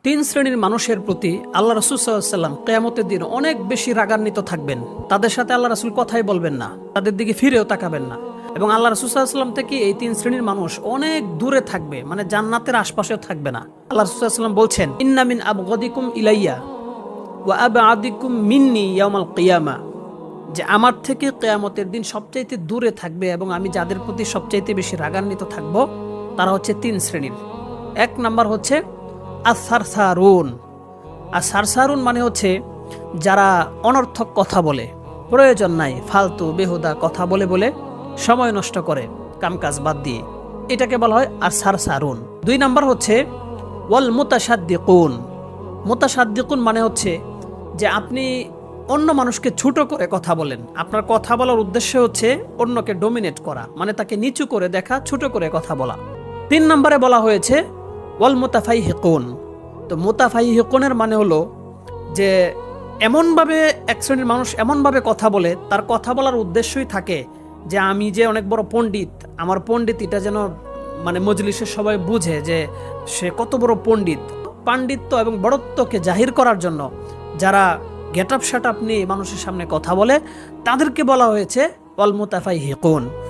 তিন শ্রেণীর মানুষের প্রতি আল্লাহ রাসূল সাল্লাল্লাহু আলাইহি ওয়াসাল্লাম কিয়ামতের দিন অনেক বেশি রাগান্বিত থাকবেন। তাদের সাথে আল্লাহ রাসূল কথাই বলবেন না, তাদের দিকে ফিরেও তাকাবেন না। এবং আল্লাহ রাসূল সাল্লাল্লাহু আলাইহি ওয়াসাল্লাম থেকে এই তিন শ্রেণীর মানুষ অনেক দূরে থাকবে, মানে জান্নাতের আশপাশেও থাকবে না। আল্লাহ রাসূল সাল্লাল্লাহু আলাইহি ওয়াসাল্লাম বলছেন, ইন্না মিন আবগাদিকুম ইলাইয়া ওয়া আবআদিকুম মিন্নি ইয়াউমাল কিয়ামা, যে আমার থেকে কিয়ামতের দিন সবচাইতে দূরে থাকবে এবং আমি যাদের প্রতি সবচাইতে বেশি রাগান্বিত থাকব তারা হচ্ছে তিন শ্রেণীর। এক নাম্বার হচ্ছে আসারসারুন। আর সারসারুন মানে হচ্ছে যারা অনর্থক কথা বলে, প্রয়োজন নাই ফালতু বেহুদা কথা বলে বলে সময় নষ্ট করে কামকাজ বাদ দিয়ে, এটাকে বলা হয় আর সারসারুন। দুই নাম্বার হচ্ছে ওয়াল মুতাসাদ্দিকুন। মুতাসাদ্দিকুন মানে হচ্ছে যে আপনি অন্য মানুষকে ছোট করে কথা বলেন, আপনার কথা বলার উদ্দেশ্য হচ্ছে অন্যকে ডোমিনেট করা, মানে তাকে নিচু করে দেখা, ছোট করে কথা বলা। তিন নম্বরে বলা হয়েছে ওয়াল মুতাফাইহিকুন। তো মুতাফাইহিকুনের মানে হলো যে এমনভাবে এক শ্রেণীর মানুষ এমনভাবে কথা বলে, তার কথা বলার উদ্দেশ্যই থাকে যে আমি যে অনেক বড় পণ্ডিত, আমার পণ্ডিতিটা যেন মানে মজলিসের সবাই বুঝে যে সে কত বড় পণ্ডিত। পাণ্ডিত্য এবং বড়ত্বকে জাহির করার জন্য যারা গেট আপ শাট আপ নিয়ে মানুষের সামনে কথা বলে, তাদেরকে বলা হয়েছে ওয়াল মুতাফাইহিকুন।